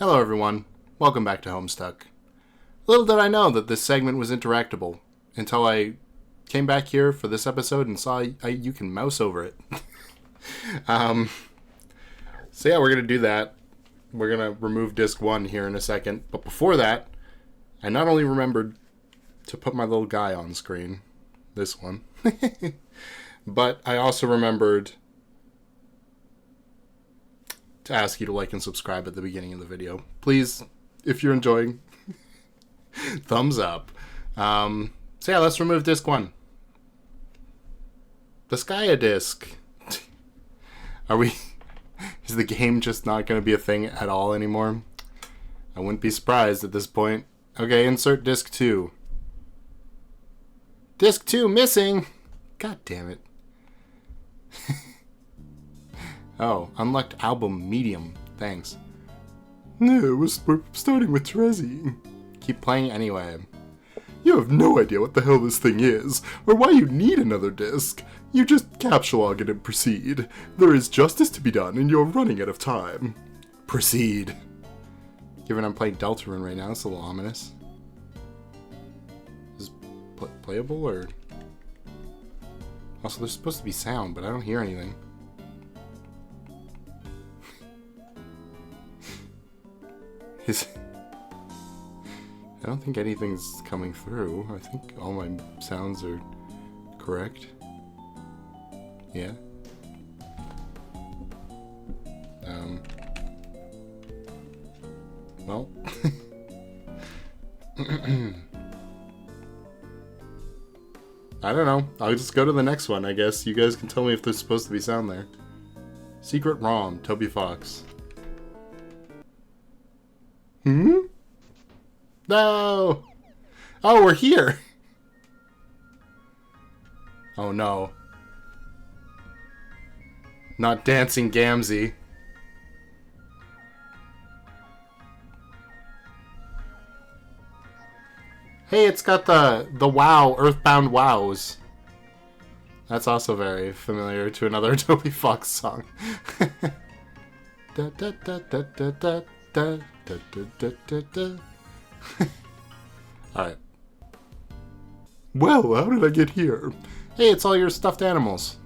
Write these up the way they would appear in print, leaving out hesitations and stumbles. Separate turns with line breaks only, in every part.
Hello everyone, welcome back to Homestuck. Little did I know that this segment was interactable until I came back here for this episode and saw you can mouse over it. So yeah, we're going to do that. We're going to remove disc 1 here in a second. But before that, I not only remembered to put my little guy on screen, this one, but I also remembered to ask you to like and subscribe at the beginning of the video. Please, if you're enjoying, thumbs up. So yeah, let's remove disc 1. The Skya disc. Is the game just not going to be a thing at all anymore? I wouldn't be surprised at this point. Okay, insert disc 2. Disc 2 missing! God damn it. Oh, unlocked album medium. Thanks. No, we're starting with Terezi. Keep playing anyway. You have no idea what the hell this thing is, or why you need another disc. You just capture log it and proceed. There is justice to be done, and you're running out of time. Proceed. Given I'm playing Deltarune right now, it's a little ominous. Is this playable, or... Also, there's supposed to be sound, but I don't hear anything. I don't think anything's coming through. I think all my sounds are correct. Yeah. Well. I don't know. I'll just go to the next one, I guess. You guys can tell me if there's supposed to be sound there. Secret ROM, Toby Fox. No! Oh, we're here! Oh no. Not Dancing Gamzee. Hey, it's got the WoW, Earthbound WoWs. That's also very familiar to another Toby Fox song. Da, da, da, da, da, da, da, da, da, da, da. Alright. Well, how did I get here? Hey, it's all your stuffed animals.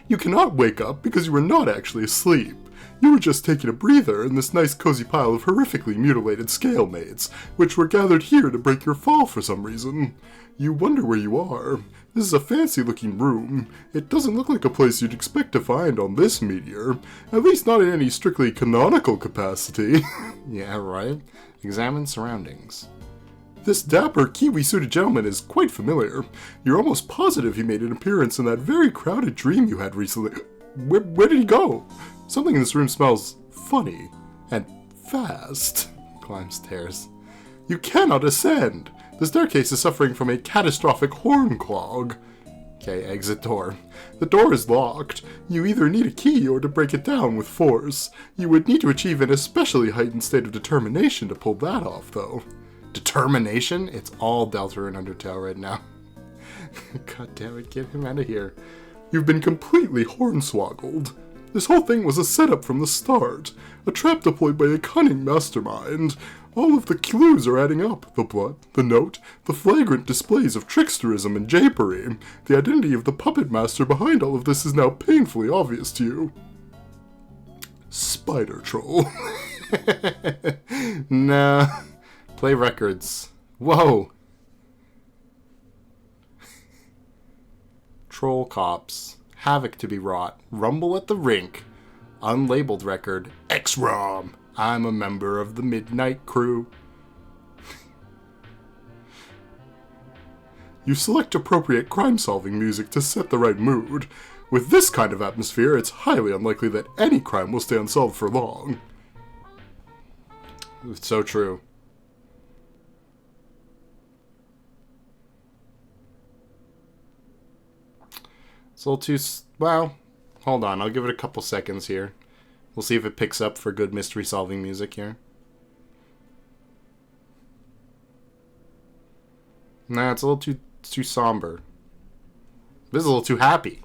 You cannot wake up because you were not actually asleep. You were just taking a breather in this nice cozy pile of horrifically mutilated scale mates, which were gathered here to break your fall for some reason. You wonder where you are. This is a fancy looking room. It doesn't look like a place you'd expect to find on this meteor, at least not in any strictly canonical capacity. Yeah, right? Examine surroundings. This dapper kiwi-suited gentleman is quite familiar. You're almost positive he made an appearance in that very crowded dream you had recently. Where did he go? Something in this room smells funny and fast. Climb stairs. You cannot ascend. The staircase is suffering from a catastrophic horn clog. Okay, exit door. The door is locked. You either need a key or to break it down with force. You would need to achieve an especially heightened state of determination to pull that off, though. Determination? It's all Deltarune Undertale right now. God damn it, get him out of here. You've been completely hornswoggled. This whole thing was a setup from the start. A trap deployed by a cunning mastermind. All of the clues are adding up. The blood, the note, the flagrant displays of tricksterism and japery. The identity of the puppet master behind all of this is now painfully obvious to you. Spider Troll. Nah. Play records. Whoa. Troll cops. Havoc to be wrought. Rumble at the rink. Unlabeled record. X-ROM. I'm a member of the Midnight Crew. You select appropriate crime-solving music to set the right mood. With this kind of atmosphere, it's highly unlikely that any crime will stay unsolved for long. It's so true. It's a little too... Well, hold on. I'll give it a couple seconds here. We'll see if it picks up for good mystery-solving music here. Nah, it's a little too somber. This is a little too happy.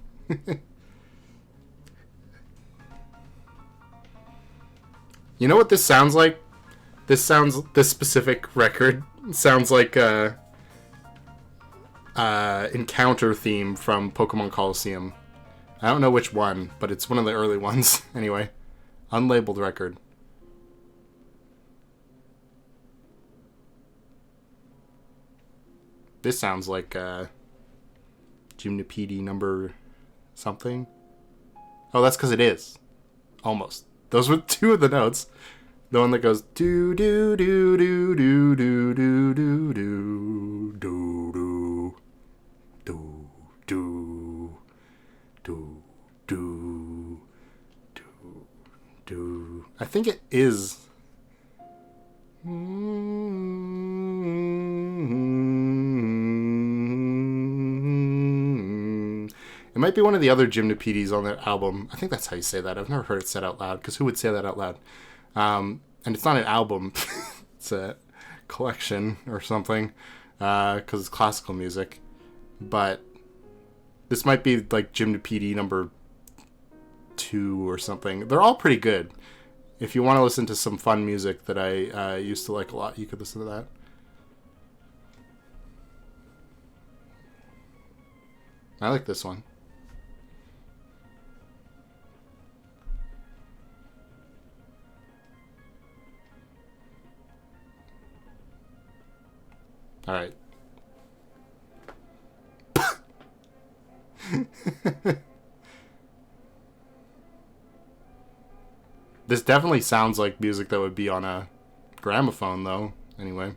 You know what this sounds like? This specific record sounds like encounter theme from Pokemon Coliseum. I don't know which one, but it's one of the early ones. Anyway, unlabeled record. This sounds like Gymnopedie number something. Oh, that's because it is. Almost. Those were two of the notes. The one that goes do do do do do do do do do do do do do do do do. I think it is. It might be one of the other Gymnopedies on their album. I think that's how you say that. I've never heard it said out loud, because who would say that out loud? And it's not an album. It's a collection or something, because it's classical music. But this might be like Gymnopedie number 2 or something. They're all pretty good. If you want to listen to some fun music that I used to like a lot, you could listen to that. I like this one. All right. This definitely sounds like music that would be on a gramophone, though. Anyway.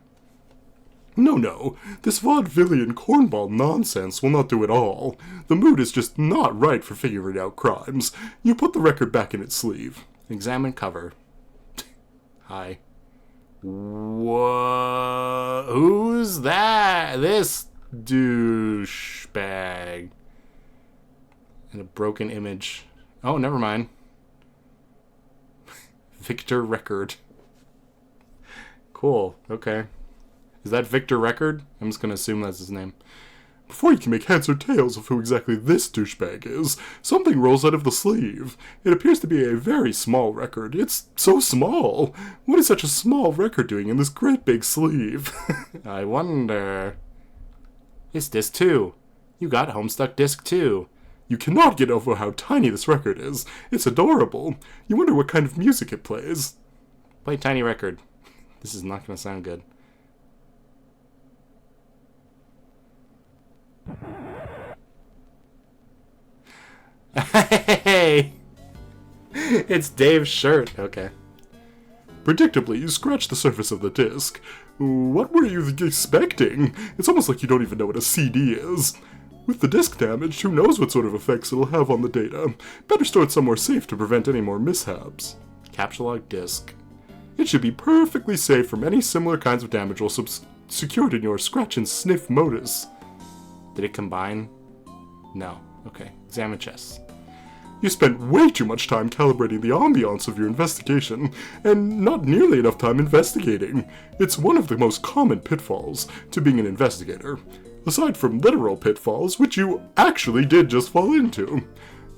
No. This vaudevillian cornball nonsense will not do at all. The mood is just not right for figuring out crimes. You put the record back in its sleeve. Examine cover. Hi. Whoa. Who's that? This douchebag. And a broken image. Oh, never mind. Victor Record. Cool. Okay. Is that Victor Record? I'm just going to assume that's his name. Before you can make heads or tails of who exactly this douchebag is, something rolls out of the sleeve. It appears to be a very small record. It's so small. What is such a small record doing in this great big sleeve? I wonder. It's disc 2. You got Homestuck disc 2. You cannot get over how tiny this record is. It's adorable. You wonder what kind of music it plays. Play tiny record. This is not going to sound good. Hey! It's Dave's shirt. Okay. Predictably, you scratch the surface of the disc. What were you expecting? It's almost like you don't even know what a CD is. With the disc damaged, who knows what sort of effects it'll have on the data. Better store it somewhere safe to prevent any more mishaps. Capture log disc. It should be perfectly safe from any similar kinds of damage while secured in your scratch and sniff modus. Did it combine? No. Okay. Examine chest. You spent way too much time calibrating the ambiance of your investigation, and not nearly enough time investigating. It's one of the most common pitfalls to being an investigator. Aside from literal pitfalls, which you actually did just fall into.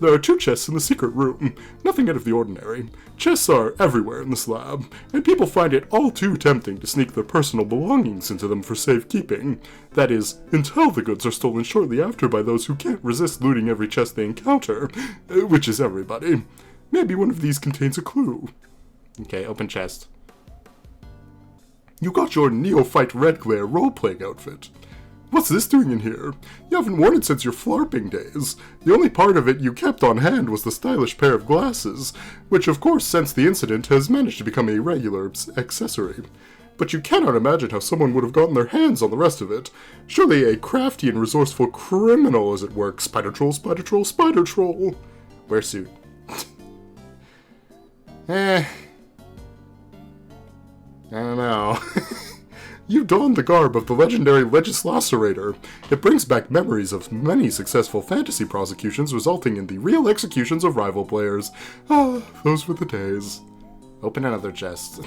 There are 2 chests in the secret room, nothing out of the ordinary. Chests are everywhere in this lab, and people find it all too tempting to sneak their personal belongings into them for safekeeping. That is, until the goods are stolen shortly after by those who can't resist looting every chest they encounter, which is everybody. Maybe one of these contains a clue. Okay, open chest. You got your neophyte red glare role-playing outfit. What's this doing in here? You haven't worn it since your flarping days. The only part of it you kept on hand was the stylish pair of glasses, which of course since the incident has managed to become a regular accessory. But you cannot imagine how someone would have gotten their hands on the rest of it. Surely a crafty and resourceful criminal is at work. Spider troll, spider troll, spider troll. Wear suit. I don't know. You donned the garb of the legendary Legislacerator. It brings back memories of many successful fantasy prosecutions resulting in the real executions of rival players. Ah, those were the days. Open another chest.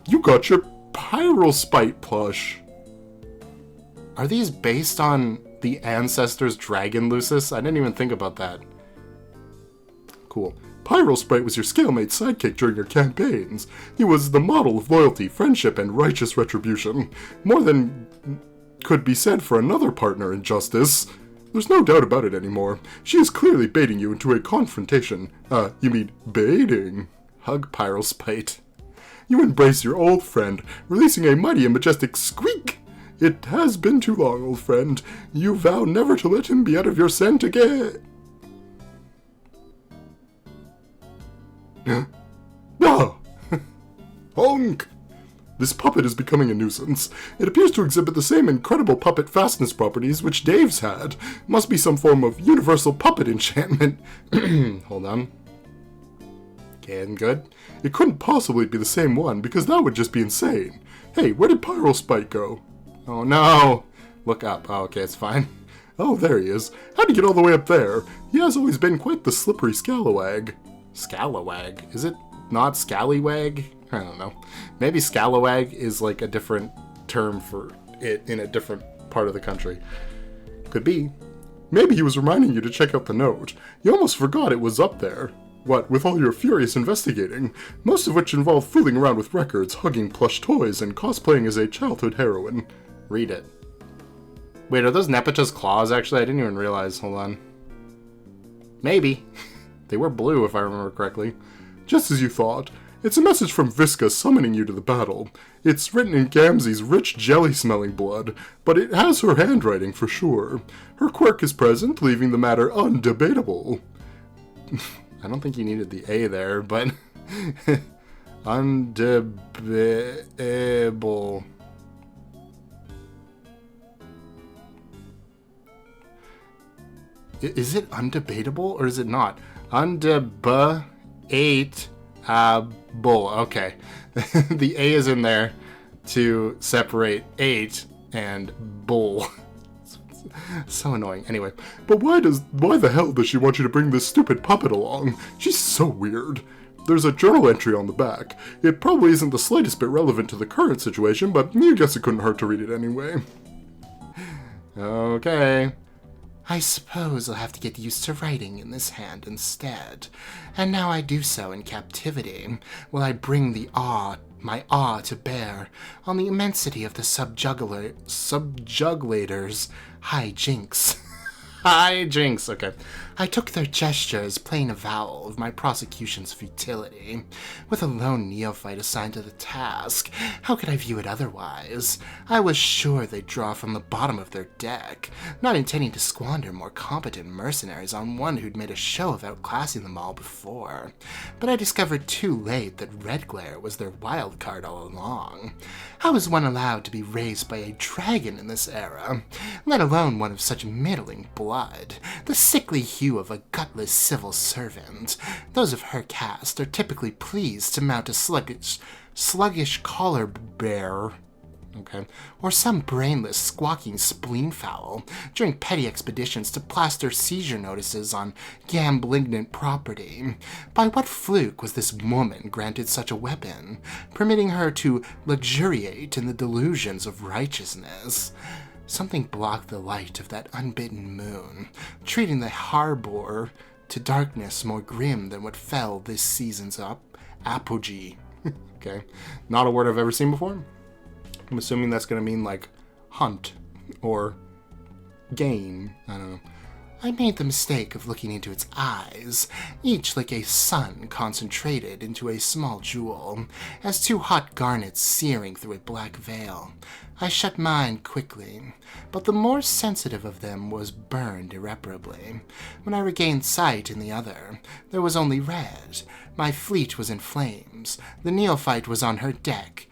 You got your Pyrospite plush. Are these based on the ancestors' dragon Lucis? I didn't even think about that. Cool. Sprite was your scale-mate sidekick during your campaigns. He was the model of loyalty, friendship, and righteous retribution. More than could be said for another partner in justice. There's no doubt about it anymore. She is clearly baiting you into a confrontation. You mean baiting? Hug Sprite. You embrace your old friend, releasing a mighty and majestic squeak. It has been too long, old friend. You vow never to let him be out of your scent again. No! Honk! This puppet is becoming a nuisance. It appears to exhibit the same incredible puppet fastness properties which Dave's had. Must be some form of universal puppet enchantment. Hold on. Okay, I'm good. It couldn't possibly be the same one, because that would just be insane. Hey, where did Sprite go? Oh no! Look up. Oh, okay, it's fine. Oh, there he is. How'd he get all the way up there? He has always been quite the slippery scalawag. Scalawag? Is it not scallywag? I don't know. Maybe scalawag is like a different term for it in a different part of the country. Could be. Maybe he was reminding you to check out the note. You almost forgot it was up there. What, with all your furious investigating, most of which involve fooling around with records, hugging plush toys, and cosplaying as a childhood heroine. Read it. Wait, are those Nepeta's claws, actually? I didn't even realize. Hold on. Maybe. They were blue, if I remember correctly. Just as you thought. It's a message from Vriska summoning you to the battle. It's written in Gamzee's rich jelly-smelling blood, but it has her handwriting for sure. Her quirk is present, leaving the matter undebatable. I don't think you needed the A there, but... undebatable. Is it undebatable, or is it not? Undebatable. Okay. The A is in there to separate 8 and bull. So annoying. Anyway, but why the hell does she want you to bring this stupid puppet along? She's so weird. There's a journal entry on the back. It probably isn't the slightest bit relevant to the current situation, but you guess it couldn't hurt to read it anyway. Okay. I suppose I'll have to get used to writing in this hand instead. And now I do so in captivity, while I bring my awe to bear on the immensity of the subjugulators. High jinks. High jinks, okay. I took their gesture as plain avowal of my prosecution's futility. With a lone neophyte assigned to the task, how could I view it otherwise? I was sure they'd draw from the bottom of their deck, not intending to squander more competent mercenaries on one who'd made a show of outclassing them all before. But I discovered too late that Red Glare was their wild card all along. How is one allowed to be raised by a dragon in this era, let alone one of such middling blood? The sickly hue of a gutless civil servant. Those of her caste are typically pleased to mount a sluggish collar bearer, or some brainless, squawking spleenfowl during petty expeditions to plaster seizure notices on gamblignant property. By what fluke was this woman granted such a weapon, permitting her to luxuriate in the delusions of righteousness? Something blocked the light of that unbidden moon, treating the harbor to darkness more grim than what fell this season's apogee. Okay, not a word I've ever seen before. I'm assuming that's going to mean, like, hunt or game. I don't know. I made the mistake of looking into its eyes, each like a sun concentrated into a small jewel, as two hot garnets searing through a black veil. I shut mine quickly, but the more sensitive of them was burned irreparably. When I regained sight in the other, there was only red. My fleet was in flames. The neophyte was on her deck.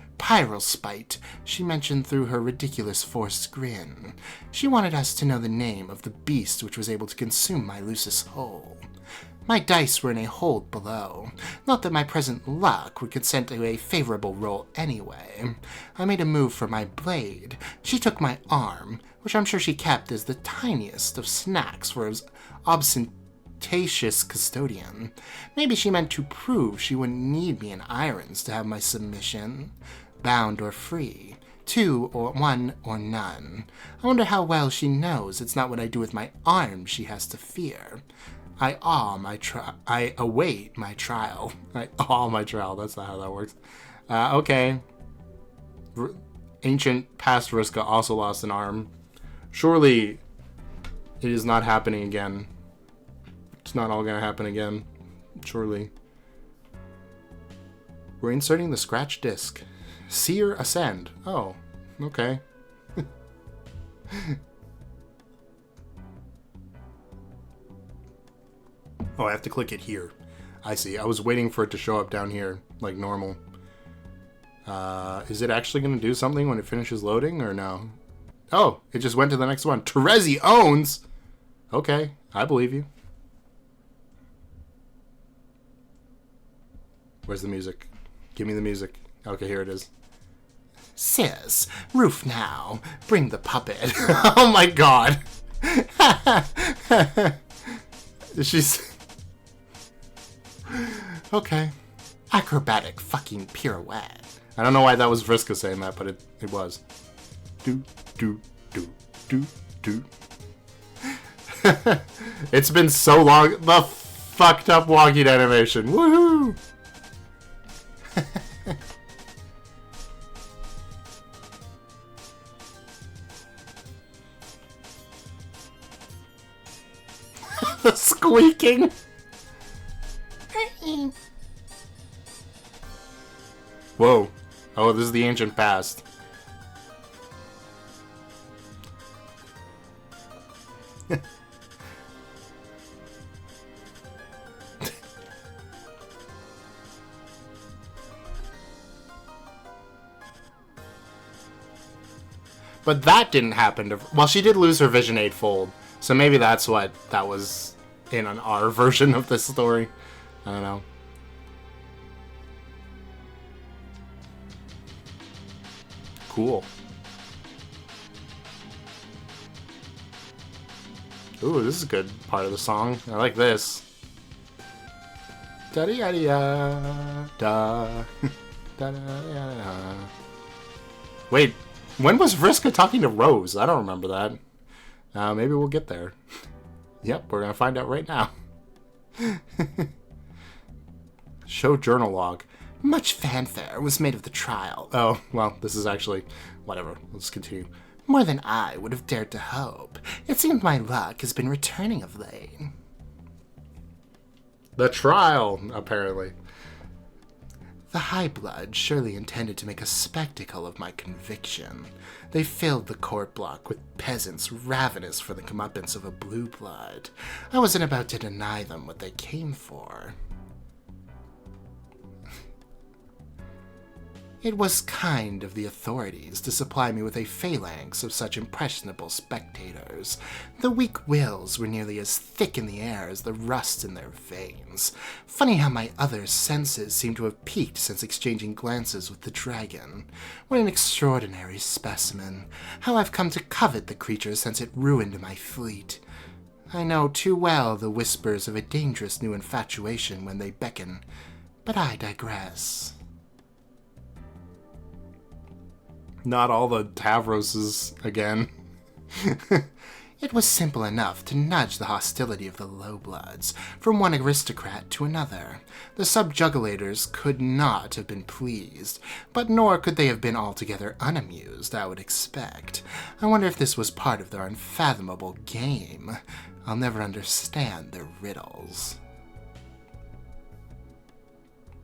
Spite, she mentioned through her ridiculous forced grin. She wanted us to know the name of the beast which was able to consume my Lucis whole. My dice were in a hold below. Not that my present luck would consent to a favorable roll anyway. I made a move for my blade. She took my arm, which I'm sure she kept as the tiniest of snacks for his ostentatious custodian. Maybe she meant to prove she wouldn't need me in irons to have my submission. Bound or free, 2 or 1 or none. I wonder how well she knows it's not what I do with my arm she has to fear. I await my trial. I awe my trial. That's not how that works. Okay. Ancient past Vriska also lost an arm. Surely it is not happening again. It's not all gonna happen again. Surely. We're inserting the scratch disc. Seer ascend. Oh, okay. Oh, I have to click it here. I see. I was waiting for it to show up down here, like normal. Is it actually going to do something when it finishes loading, or no? Oh, it just went to the next one. Terezi owns! Okay, I believe you. Where's the music? Give me the music. Okay, here it is. Sis, roof now. Bring the puppet. Oh my god. She's... Okay. Acrobatic fucking pirouette. I don't know why that was Vriska saying that, but it was. Do, do, do, do, do. It's been so long. The fucked up walking animation. Woohoo! The squeaking. Whoa. Oh, this is the ancient past. But that didn't happen to... Well, she did lose her Vision 8 fold. So maybe that's what that was in an R version of this story. I don't know. Cool. Ooh, this is a good part of the song. I like this. Da-da-da-da-da. Da-da-da-da-da. Wait, when was Vriska talking to Rose? I don't remember that. Maybe we'll get there. Yep, we're gonna find out right now. Show journal log. Much fanfare was made of the trial. Oh, well, this is actually... Whatever, let's continue. More than I would have dared to hope. It seems my luck has been returning of late. The trial, apparently. The High Blood surely intended to make a spectacle of my conviction. They filled the court block with peasants ravenous for the comeuppance of a blue blood. I wasn't about to deny them what they came for. It was kind of the authorities to supply me with a phalanx of such impressionable spectators. The weak wills were nearly as thick in the air as the rust in their veins. Funny how my other senses seem to have peaked since exchanging glances with the dragon. What an extraordinary specimen. How I've come to covet the creature since it ruined my fleet. I know too well the whispers of a dangerous new infatuation when they beckon, but I digress. Not all the Tavroses again. It was simple enough to nudge the hostility of the lowbloods from one aristocrat to another. The subjugulators could not have been pleased, but nor could they have been altogether unamused, I would expect. I wonder if this was part of their unfathomable game. I'll never understand their riddles.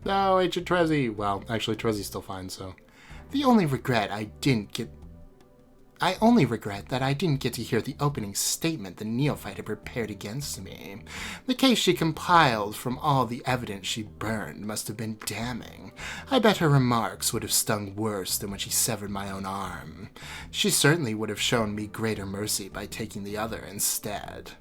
Oh, Ancient Terezi. Well, actually, Terezi's still fine, so... I only regret that I didn't get to hear the opening statement the neophyte had prepared against me. The case she compiled from all the evidence she burned must have been damning. I bet her remarks would have stung worse than when she severed my own arm. She certainly would have shown me greater mercy by taking the other instead.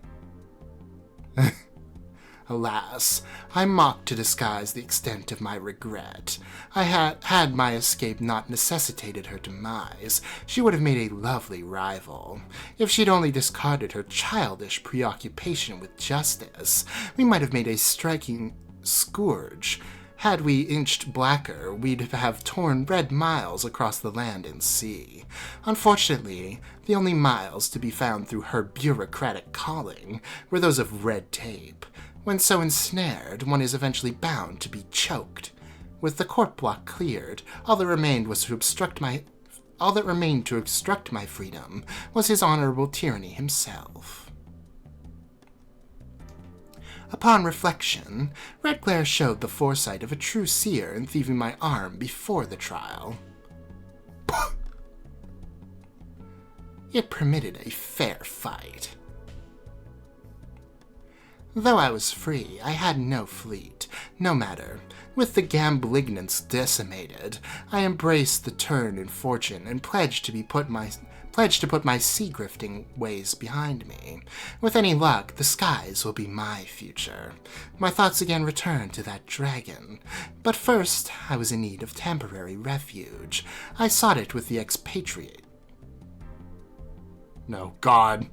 Alas, I mocked to disguise the extent of my regret. Had my escape not necessitated her demise, she would have made a lovely rival. If she'd only discarded her childish preoccupation with justice, we might have made a striking scourge. Had we inched blacker, we'd have torn red miles across the land and sea. Unfortunately, the only miles to be found through her bureaucratic calling were those of red tape.
When so ensnared, one is eventually bound to be choked. With the court block cleared, all that remained to obstruct my freedom was his honorable tyranny himself. Upon reflection, red glare showed the foresight of a true seer in thieving my arm before the trial. It permitted a fair fight. Though I was free, I had no fleet. No matter. With the gamblignants decimated, I embraced the turn in fortune and pledged to put my sea-grifting ways behind me. With any luck, the skies will be my future. My thoughts again returned to that dragon. But first, I was in need of temporary refuge. I sought it with the expatriate. No, God.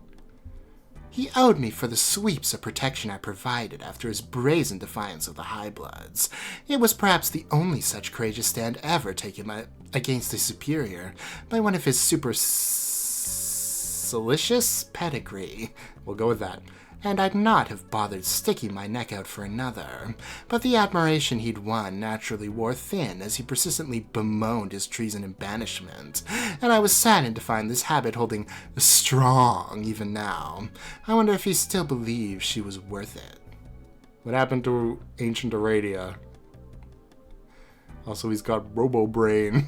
He owed me for the sweeps of protection I provided after his brazen defiance of the High Bloods. It was perhaps the only such courageous stand ever taken against a superior by one of his supercilicious pedigree. We'll go with that. And I'd not have bothered sticking my neck out for another. But the admiration he'd won naturally wore thin as he persistently bemoaned his treason and banishment, and I was saddened to find this habit holding strong even now. I wonder if he still believes she was worth it.
What happened to Ancient Aradia? Also, he's got Robo-Brain.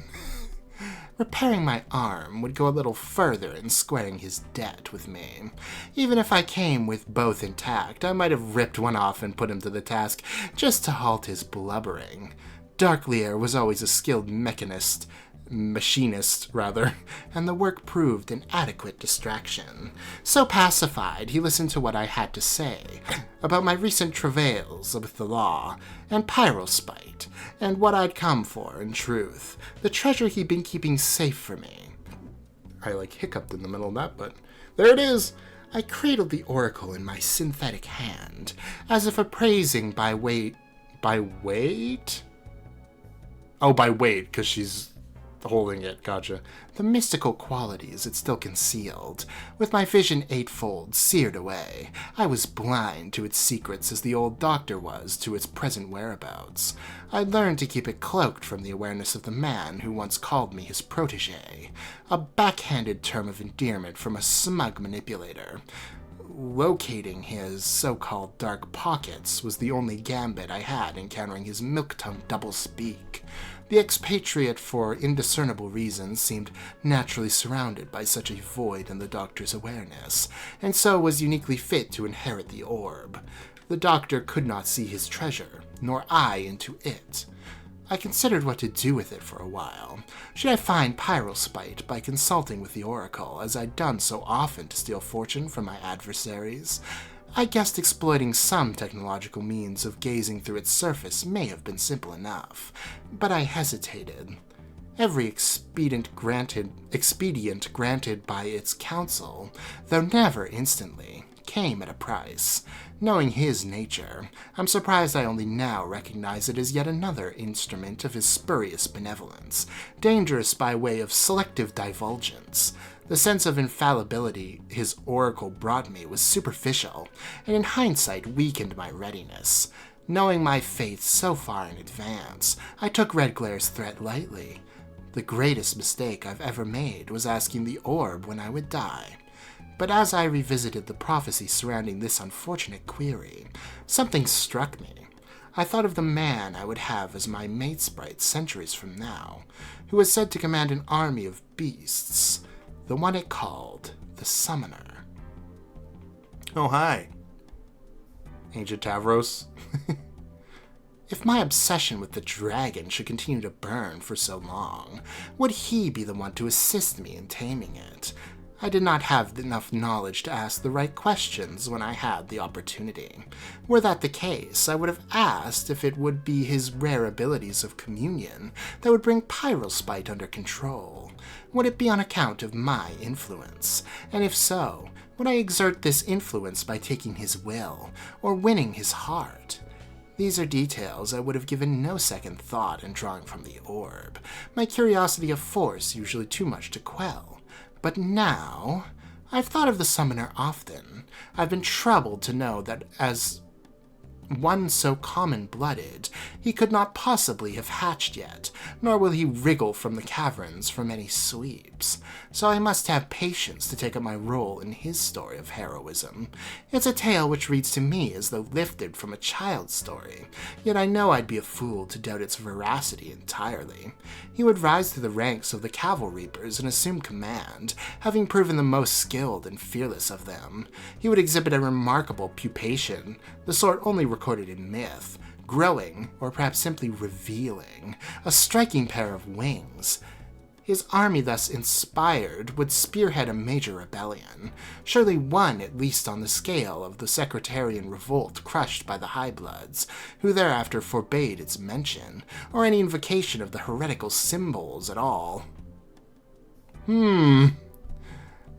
Repairing my arm would go a little further in squaring his debt with me. Even if I came with both intact, I might have ripped one off and put him to the task just to halt his blubbering. Darklear was always a skilled machinist, and the work proved an adequate distraction. So pacified, he listened to what I had to say about my recent travails with the law and pyrospite, and what I'd come for, in truth, the treasure he'd been keeping safe for me.
I hiccuped in the middle of that, but there it is.
I cradled the oracle in my synthetic hand, as if appraising by weight.
By weight? Oh, by weight, because she's holding it, gotcha.
The mystical qualities it still concealed. With my vision eightfold seared away, I was blind to its secrets as the old doctor was to its present whereabouts. I learned to keep it cloaked from the awareness of the man who once called me his protege, a backhanded term of endearment from a smug manipulator. Locating his so-called dark pockets was the only gambit I had in countering his milk-tongued doublespeak. The expatriate, for indiscernible reasons, seemed naturally surrounded by such a void in the doctor's awareness, and so was uniquely fit to inherit the orb. The doctor could not see his treasure, nor I into it. I considered what to do with it for a while. Should I find pyrospite by consulting with the oracle, as I'd done so often to steal fortune from my adversaries? I guessed exploiting some technological means of gazing through its surface may have been simple enough, but I hesitated. Every expedient granted by its counsel, though never instantly, came at a price. Knowing his nature, I'm surprised I only now recognize it as yet another instrument of his spurious benevolence, dangerous by way of selective divulgence. The sense of infallibility his oracle brought me was superficial, and in hindsight weakened my readiness. Knowing my fate so far in advance, I took Red Glare's threat lightly. The greatest mistake I've ever made was asking the orb when I would die. But as I revisited the prophecy surrounding this unfortunate query, something struck me. I thought of the man I would have as my mate sprite centuries from now, who was said to command an army of beasts, the one it called the Summoner.
Oh, hi. Ancient Tavros.
If my obsession with the dragon should continue to burn for so long, would he be the one to assist me in taming it? I did not have enough knowledge to ask the right questions when I had the opportunity. Were that the case, I would have asked if it would be his rare abilities of communion that would bring pyrospite under control. Would it be on account of my influence? And if so, would I exert this influence by taking his will, or winning his heart? These are details I would have given no second thought in drawing from the orb, my curiosity of force usually too much to quell. But now, I've thought of the Summoner often. I've been troubled to know that as one so common-blooded, he could not possibly have hatched yet, nor will he wriggle from the caverns for many sweeps. So I must have patience to take up my role in his story of heroism. It's a tale which reads to me as though lifted from a child's story, yet I know I'd be a fool to doubt its veracity entirely. He would rise to the ranks of the cavalry reapers and assume command, having proven the most skilled and fearless of them. He would exhibit a remarkable pupation, the sort only recorded in myth, growing, or perhaps simply revealing, a striking pair of wings. His army thus inspired would spearhead a major rebellion, surely one at least on the scale of the sectarian revolt crushed by the High-Bloods, who thereafter forbade its mention, or any invocation of the heretical symbols at all.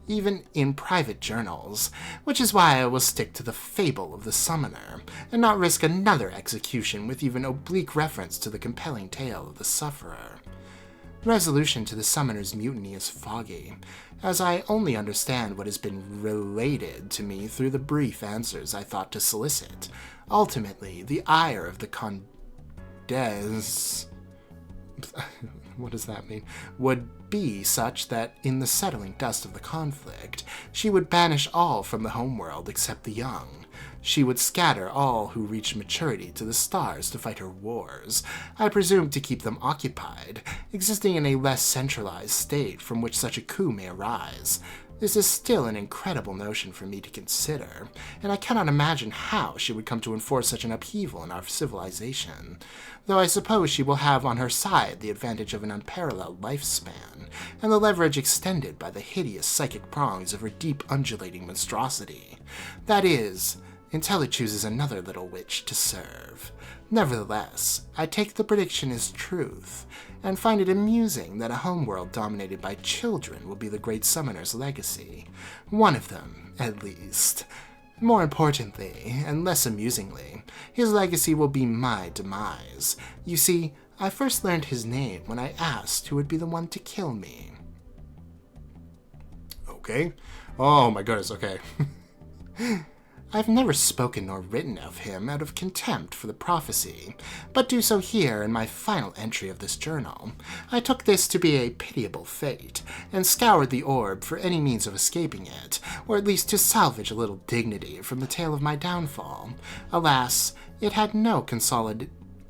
Even in private journals, which is why I will stick to the fable of the summoner, and not risk another execution with even oblique reference to the compelling tale of the sufferer. Resolution to the summoner's mutiny is foggy, as I only understand what has been related to me through the brief answers I thought to solicit. Ultimately, the ire of the what does that mean? Would be such that in the settling dust of the conflict, she would banish all from the homeworld except the young. She would scatter all who reached maturity to the stars to fight her wars, I presume to keep them occupied, existing in a less centralized state from which such a coup may arise. This is still an incredible notion for me to consider, and I cannot imagine how she would come to enforce such an upheaval in our civilization, though I suppose she will have on her side the advantage of an unparalleled lifespan, and the leverage extended by the hideous psychic prongs of her deep undulating monstrosity. That is, until it chooses another little witch to serve. Nevertheless, I take the prediction as truth, and find it amusing that a homeworld dominated by children will be the great summoner's legacy. One of them, at least. More importantly, and less amusingly, his legacy will be my demise. You see, I first learned his name when I asked who would be the one to kill me.
Okay. Oh my goodness, okay.
I've never spoken nor written of him out of contempt for the prophecy, but do so here in my final entry of this journal. I took this to be a pitiable fate, and scoured the orb for any means of escaping it, or at least to salvage a little dignity from the tale of my downfall. Alas, it had no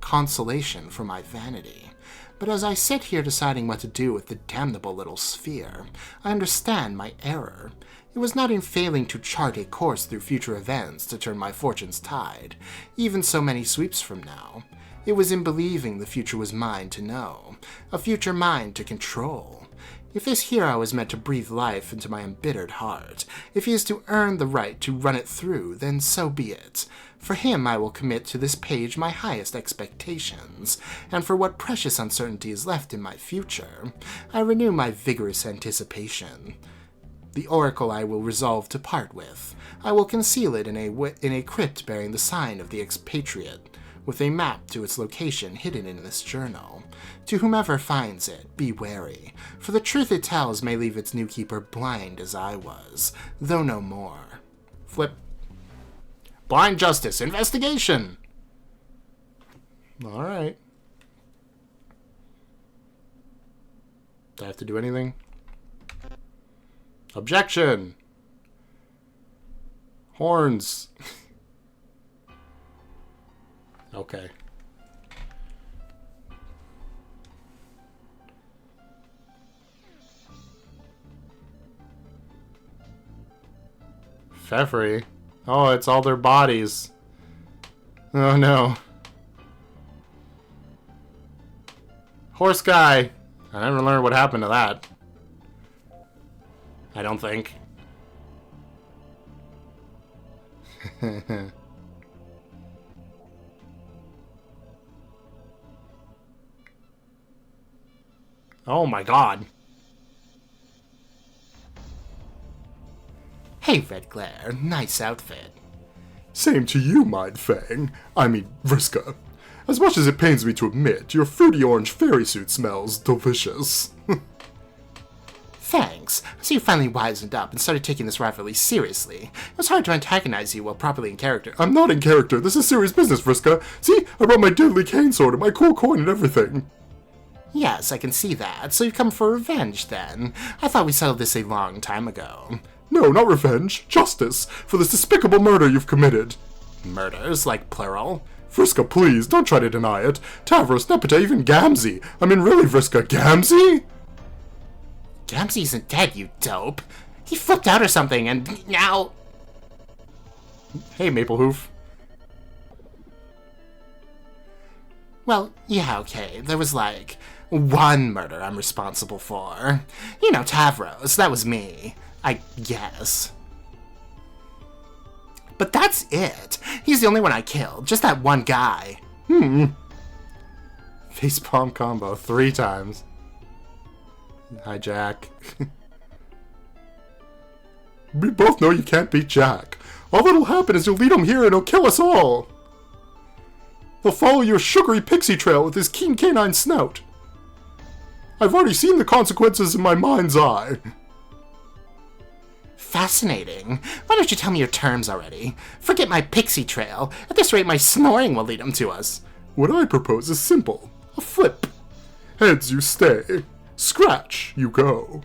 consolation for my vanity. But as I sit here deciding what to do with the damnable little sphere, I understand my error. It was not in failing to chart a course through future events to turn my fortune's tide, even so many sweeps from now. It was in believing the future was mine to know, a future mine to control. If this hero is meant to breathe life into my embittered heart, if he is to earn the right to run it through, then so be it. For him I will commit to this page my highest expectations, and for what precious uncertainty is left in my future, I renew my vigorous anticipation. The oracle I will resolve to part with. I will conceal it in a crypt bearing the sign of the expatriate, with a map to its location hidden in this journal. To whomever finds it, be wary, for the truth it tells may leave its new keeper blind as I was, though no more.
Flip. Blind Justice Investigation! Alright. Do I have to do anything? Objection! Horns. Okay. Pfeffery. Oh, it's all their bodies. Oh no. Horse guy. I never learned what happened to that. I don't think. Oh my god.
Hey, Red Glare, nice outfit.
Same to you, Mind Fang. I mean, Vriska. As much as it pains me to admit, your fruity orange fairy suit smells delicious.
Thanks. So you finally wisened up and started taking this rivalry seriously. It was hard to antagonize you while properly in character.
I'm not in character. This is serious business, Vriska. See, I brought my deadly cane sword and my cool coin and everything.
Yes, I can see that. So you've come for revenge, then. I thought we settled this a long time ago.
No, not revenge. Justice for this despicable murder you've committed.
Murders, like plural?
Vriska, please, don't try to deny it. Tavros, Nepeta, even Gamzee. I mean, really, Vriska, Gamzee?
Gamzee isn't dead, you dope. He flipped out or something, and now...
Hey, Maplehoof.
Well, yeah, okay. There was, like, one murder I'm responsible for. You know, Tavros. That was me. I guess. But that's it. He's the only one I killed. Just that one guy.
Facepalm combo 3 times. Hi, Jack. We both know you can't beat Jack. All that'll happen is you'll lead him here and he'll kill us all. He'll follow your sugary pixie trail with his keen canine snout. I've already seen the consequences in my mind's eye.
Fascinating. Why don't you tell me your terms already? Forget my pixie trail. At this rate, my snoring will lead him to us.
What I propose is simple. A flip. Heads, you stay. Scratch, you go.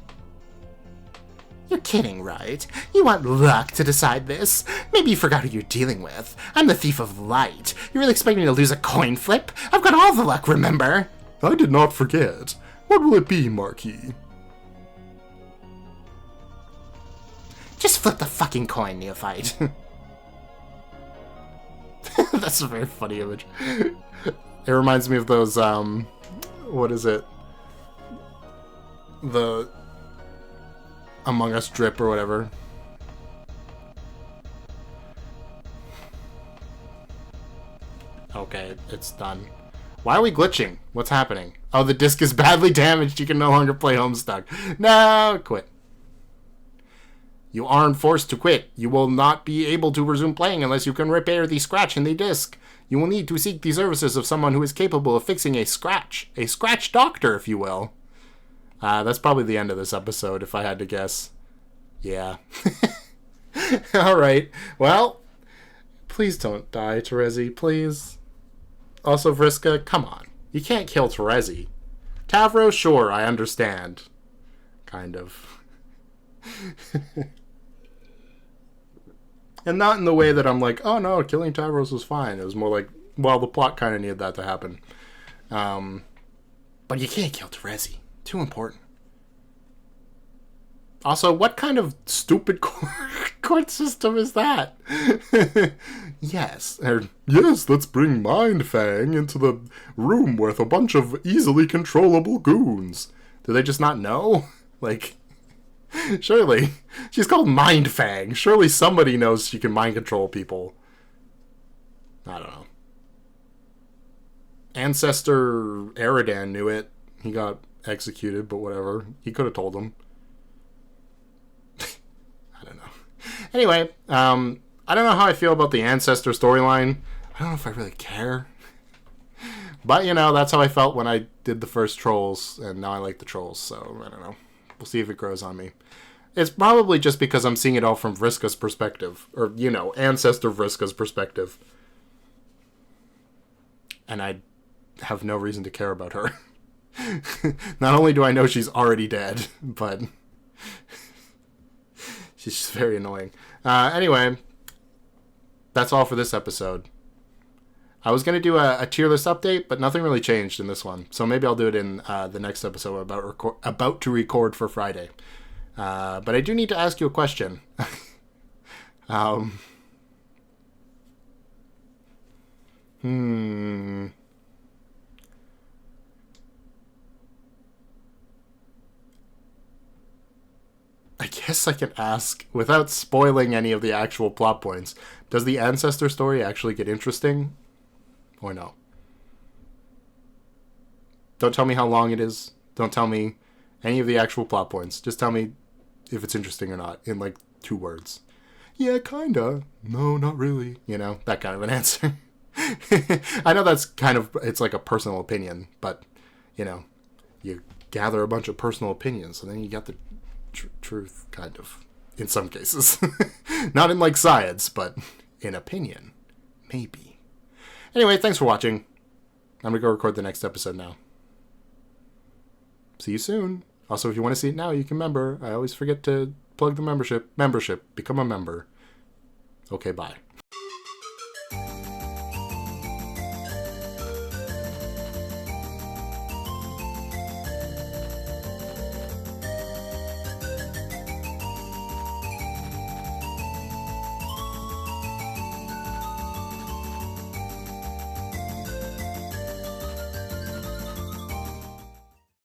You're kidding, right? You want luck to decide this? Maybe you forgot who you're dealing with. I'm the thief of light. You really expect me to lose a coin flip? I've got all the luck, remember?
I did not forget. What will it be, Marquis?
Just flip the fucking coin, neophyte. That's a very funny image. It reminds me of those, what is it? The Among Us drip or whatever. Okay, it's done. Why are we glitching? What's happening? Oh, the disc is badly damaged. You can no longer play Homestuck. No, quit. You aren't forced to quit. You will not be able to resume playing unless you can repair the scratch in the disc. You will need to seek the services of someone who is capable of fixing a scratch. A scratch doctor, if you will. That's probably the end of this episode, if I had to guess. Yeah. Alright. Well, please don't die, Terezi, please. Also, Vriska, come on. You can't kill Terezi. Tavros, sure, I understand. Kind of. And not in the way that I'm like, oh no, killing Tavros was fine. It was more like, well, the plot kind of needed that to happen. But you can't kill Terezi. Too important. Also, what kind of stupid court system is that? Yes.
Yes, let's bring Mindfang into the room with a bunch of easily controllable goons.
Do they just not know? Like, surely. She's called Mindfang. Surely somebody knows she can mind control people. I don't know. Ancestor Eridan knew it. He got executed, but whatever. He could have told them. I don't know. Anyway, I don't know how I feel about the Ancestor storyline. I don't know if I really care. But, you know, that's how I felt when I did the first Trolls, and now I like the Trolls, so I don't know. We'll see if it grows on me. It's probably just because I'm seeing it all from Vriska's perspective. Or, you know, Ancestor Vriska's perspective. And I have no reason to care about her. Not only do I know she's already dead, but she's just very annoying. Anyway, that's all for this episode. I was going to do a tier list update, but nothing really changed in this one. So maybe I'll do it in the next episode about to record for Friday. But I do need to ask you a question. I guess I can ask, without spoiling any of the actual plot points, does the Ancestor story actually get interesting? Or no? Don't tell me how long it is. Don't tell me any of the actual plot points. Just tell me if it's interesting or not, in like 2 words. Yeah, kinda. No, not really. You know, that kind of an answer. I know that's kind of, it's like a personal opinion, but, you know, you gather a bunch of personal opinions, and then you got the
truth, kind of. In some cases. Not in, like, science, but in opinion. Maybe. Anyway, thanks for watching. I'm going to go record the next episode now. See you soon. Also, if you want to see it now, you can member. I always forget to plug the membership. Become a member. Okay, bye.